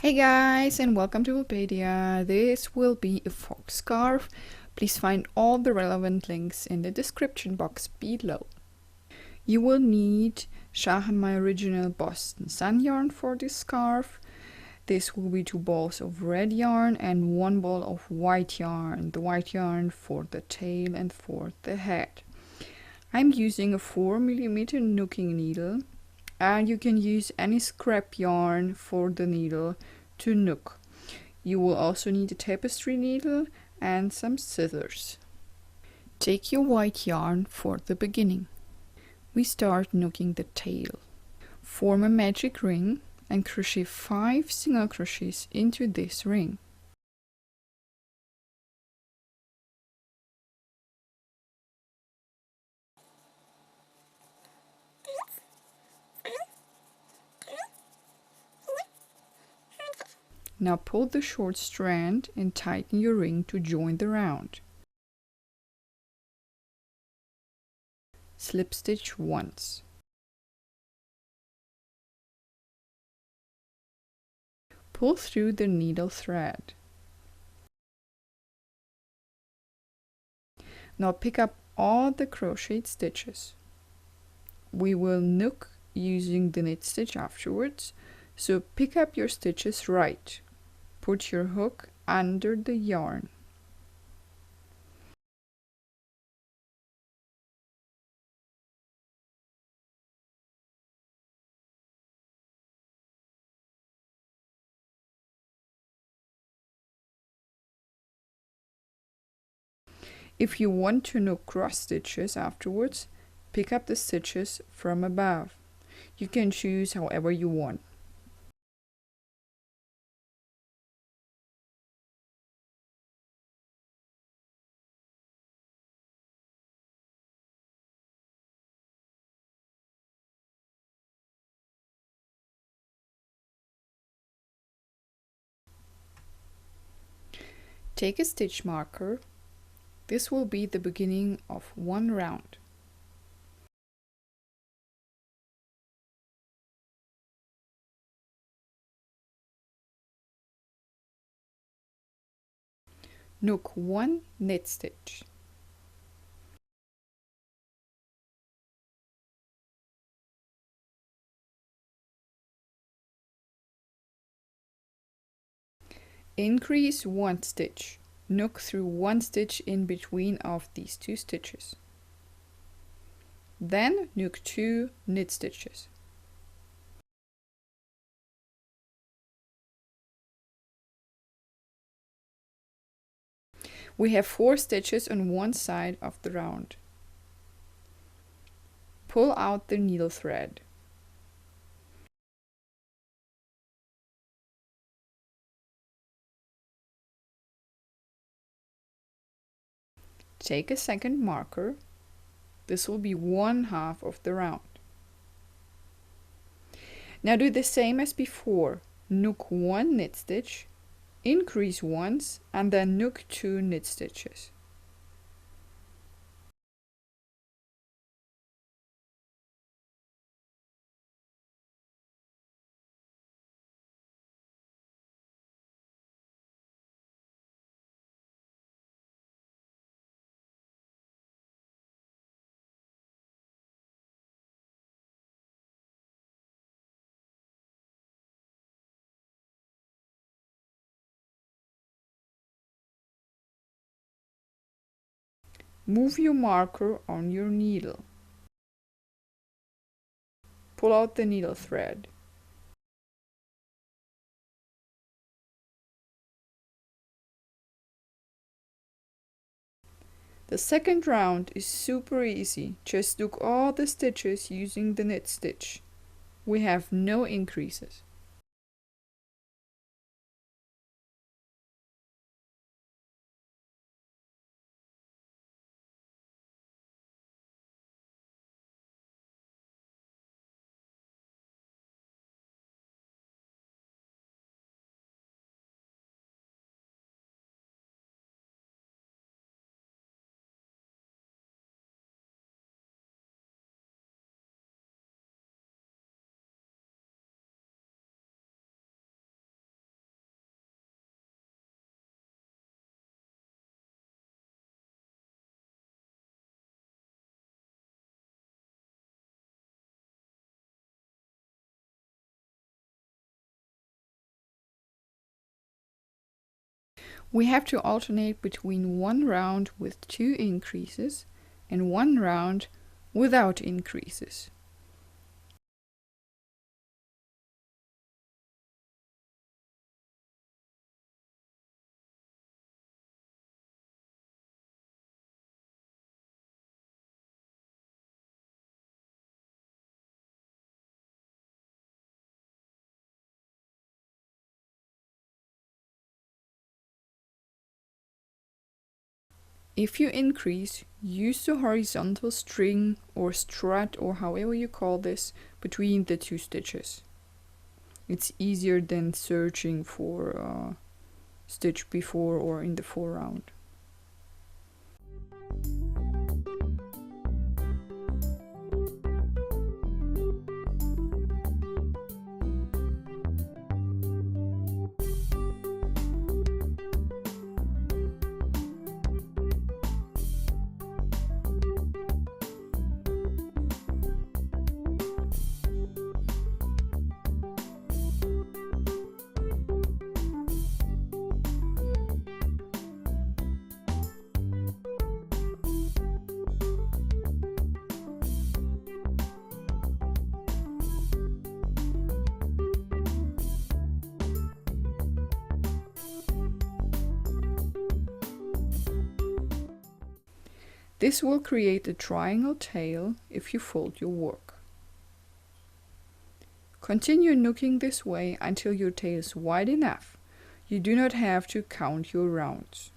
Hey guys, and welcome to Woolpedia. This will be a fox scarf. Please find all the relevant links in the description box below. You will need Schachenmayr Original Boston Sun yarn for this scarf. This will be 2 balls of red yarn and 1 ball of white yarn. The white yarn for the tail and for the head. I'm using a 4mm knooking needle, and you can use any scrap yarn for the needle to knook. You will also need a tapestry needle and some scissors. Take your white yarn for the beginning. We start knooking the tail. Form a magic ring and crochet 5 single crochets into this ring. Now pull the short strand and tighten your ring to join the round. Slip stitch once. Pull through the needle thread. Now pick up all the crocheted stitches. We will knook using the knit stitch afterwards, so pick up your stitches right. Put your hook under the yarn. If you want to knock cross stitches afterwards, pick up the stitches from above. You can choose however you want. Take a stitch marker. This will be the beginning of one round. Knock 1 knit stitch. Increase 1 stitch. Knock through 1 stitch in between of these 2 stitches. Then knock 2 knit stitches. We have 4 stitches on one side of the round. Pull out the needle thread. Take a second marker. This will be 1/2 of the round. Now do the same as before. Knock 1 knit stitch, increase once, and then knock 2 knit stitches. Move your marker on your needle. Pull out the needle thread. The second round is super easy. Just knock all the stitches using the knit stitch. We have no increases. We have to alternate between one round with 2 increases and one round without increases. If you increase, use the horizontal string or strut or however you call this between the 2 stitches. It's easier than searching for a stitch before or in the foreround. This will create a triangle tail if you fold your work. Continue nooking this way until your tail is wide enough. You do not have to count your rounds.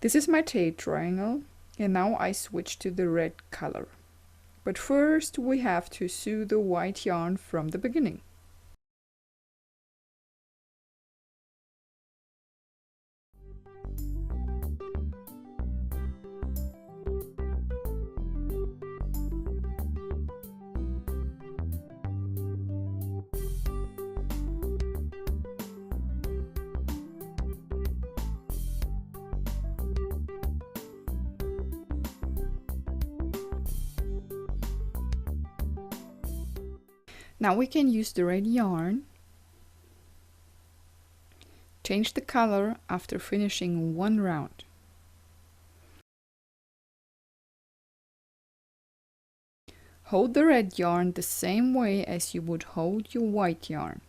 This is my tail triangle, and now I switch to the red color. But first we have to sew the white yarn from the beginning. Now we can use the red yarn. Change the color after finishing one round. Hold the red yarn the same way as you would hold your white yarn.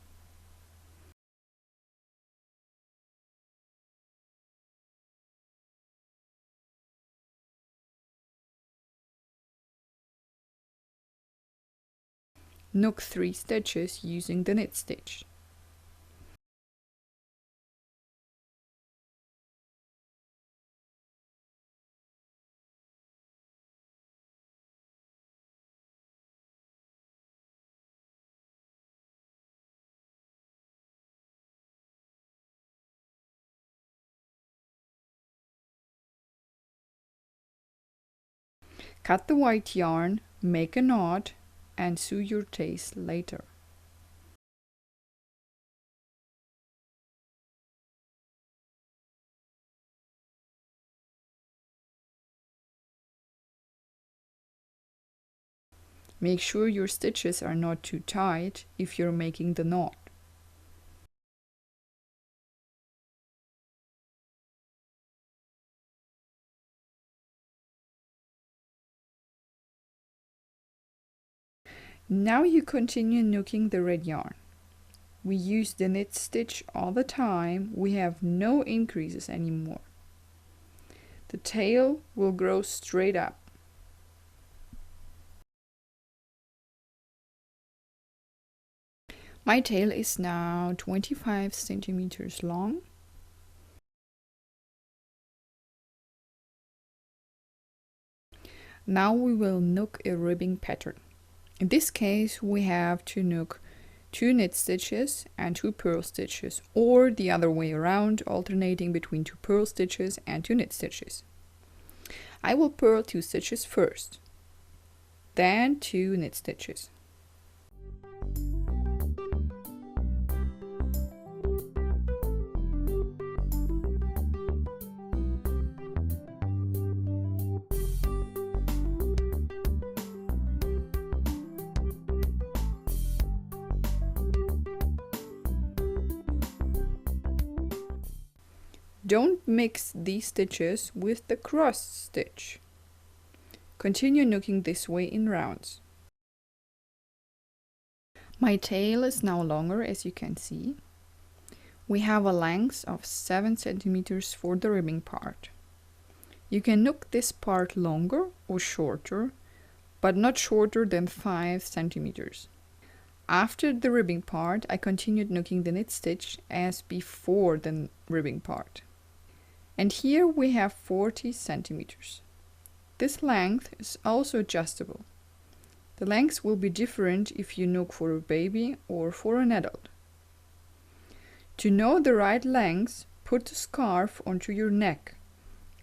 Knock 3 stitches using the knit stitch. Cut the white yarn, make a knot, and sew your tails later. Make sure your stitches are not too tight if you're making the knot. Now you continue knooking the red yarn. We use the knit stitch all the time, we have no increases anymore. The tail will grow straight up. My tail is now 25 centimeters long. Now we will knock a ribbing pattern. In this case we have to knock 2 knit stitches and 2 purl stitches, or the other way around, alternating between 2 purl stitches and 2 knit stitches. I will purl 2 stitches first, then 2 knit stitches. Don't mix these stitches with the cross stitch. Continue knooking this way in rounds. My tail is now longer, as you can see. We have a length of 7 centimeters for the ribbing part. You can nook this part longer or shorter, but not shorter than 5 centimeters. After the ribbing part, I continued nooking the knit stitch as before the ribbing part. And here we have 40 centimeters. This length is also adjustable. The length will be different if you nook for a baby or for an adult. To know the right length, put the scarf onto your neck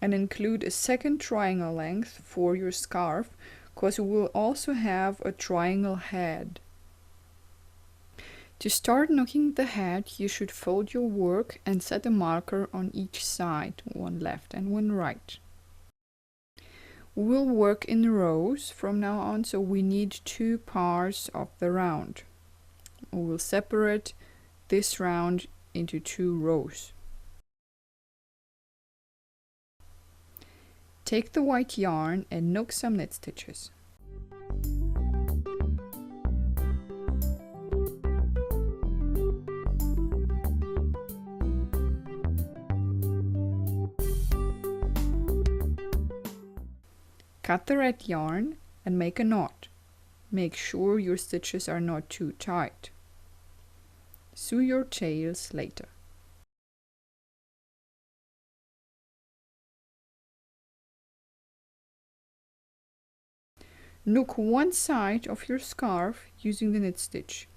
and include a second triangle length for your scarf, because you will also have a triangle head. To start knooking the head, you should fold your work and set a marker on each side, one left and one right. We will work in rows from now on, so we need 2 parts of the round. We will separate this round into 2 rows. Take the white yarn and nook some knit stitches. Cut the red yarn and make a knot. Make sure your stitches are not too tight. Sew your tails later. Nook one side of your scarf using the knit stitch.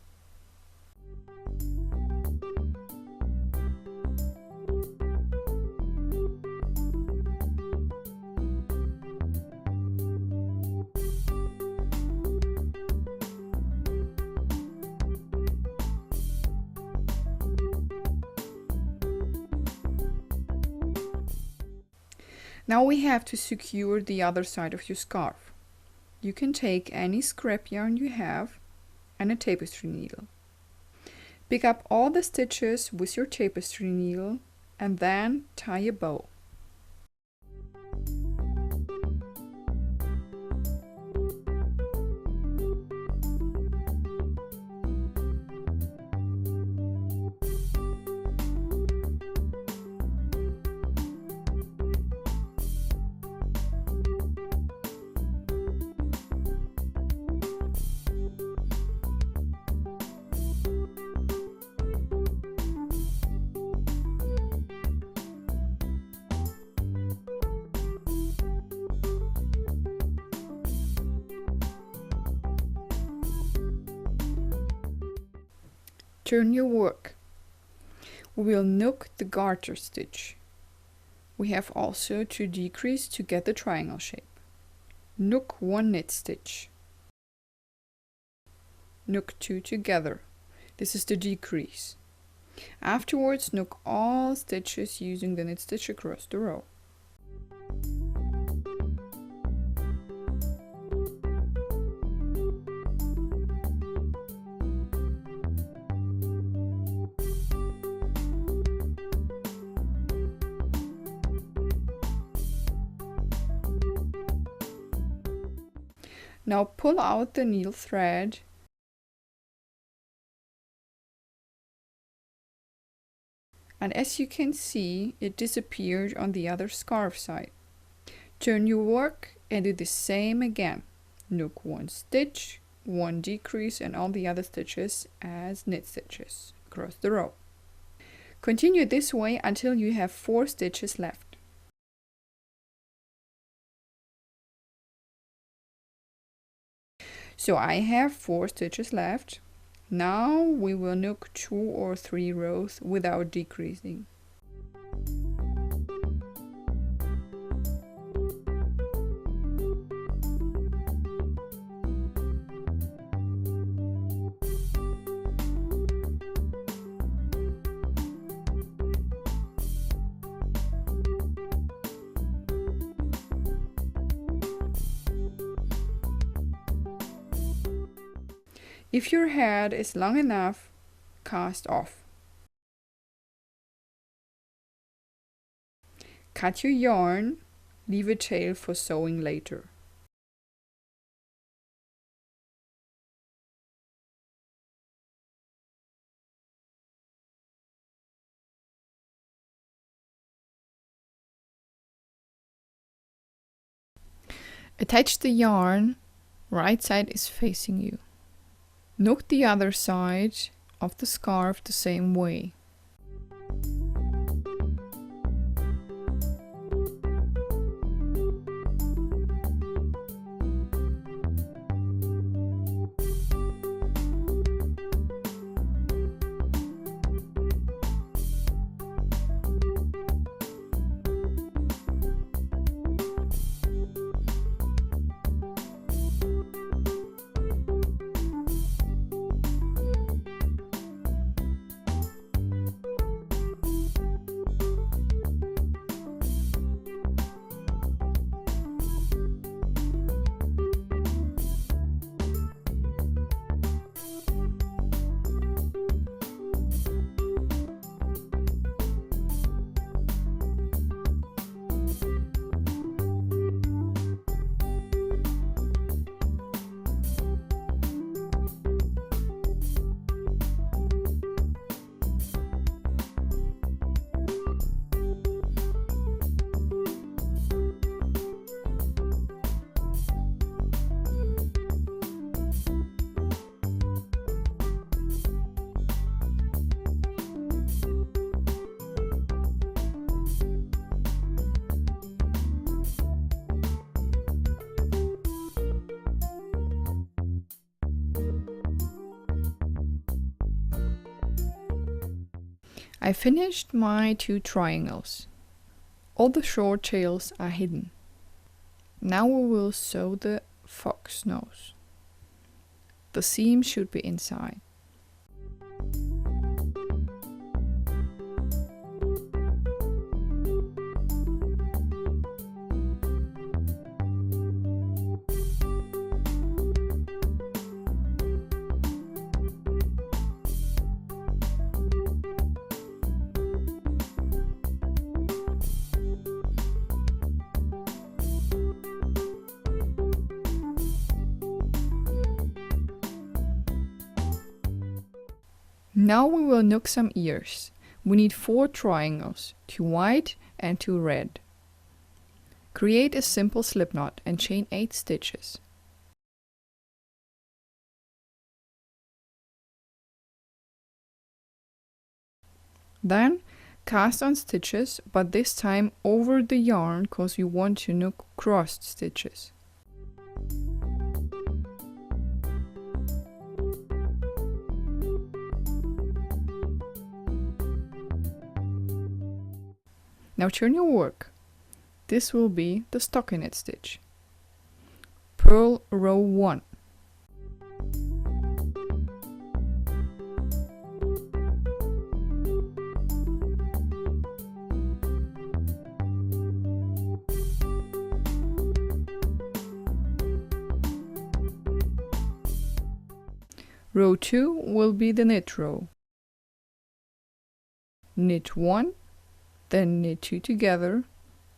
Now we have to secure the other side of your scarf. You can take any scrap yarn you have and a tapestry needle. Pick up all the stitches with your tapestry needle and then tie a bow. Turn your work. We will nook the garter stitch. We have also to decrease to get the triangle shape. Nook 1 knit stitch. Nook 2 together. This is the decrease. Afterwards, nook all stitches using the knit stitch across the row. Now pull out the needle thread and as you can see, it disappeared on the other scarf side. Turn your work and do the same again. Nook 1 stitch, 1 decrease and all the other stitches as knit stitches across the row. Continue this way until you have 4 stitches left. So I have 4 stitches left. Now we will nook 2 or 3 rows without decreasing. If your head is long enough, cast off. Cut your yarn, leave a tail for sewing later. Attach the yarn, right side is facing you. Knook the other side of the scarf the same way. I finished my 2 triangles. All the short tails are hidden. Now we will sew the fox nose. The seam should be inside. Now we will knook some ears. We need 4 triangles, 2 white and 2 red. Create a simple slipknot and chain 8 stitches. Then cast on stitches, but this time over the yarn because you want to knook crossed stitches. Now turn your work. This will be the stockinette stitch. Purl row 1. Row 2 will be the knit row. Knit 1, then knit 2 together,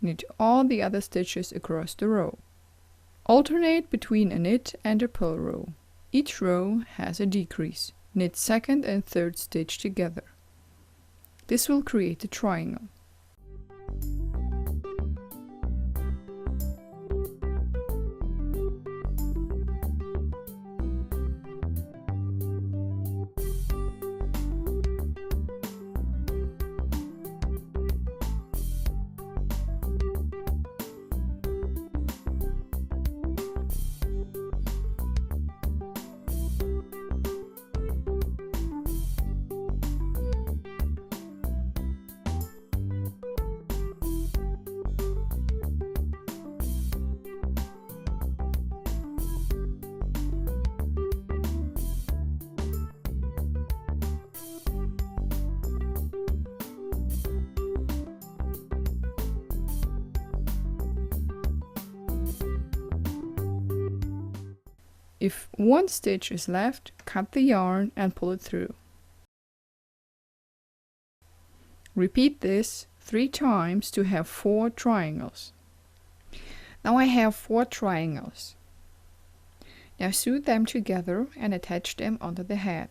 knit all the other stitches across the row. Alternate between a knit and a purl row. Each row has a decrease. Knit second and third stitch together. This will create a triangle. If one stitch is left, cut the yarn and pull it through. Repeat this 3 times to have 4 triangles. Now I have 4 triangles. Now sew them together and attach them onto the head.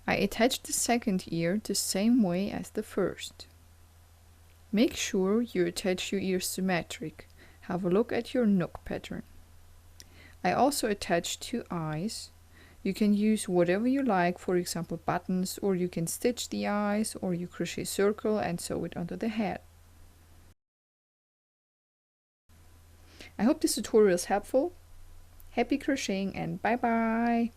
I attached the second ear the same way as the first. Make sure you attach your ears symmetric. Have a look at your knook pattern. I also attached 2 eyes. You can use whatever you like, for example buttons, or you can stitch the eyes, or you crochet circle and sew it onto the head. I hope this tutorial is helpful. Happy crocheting and bye bye!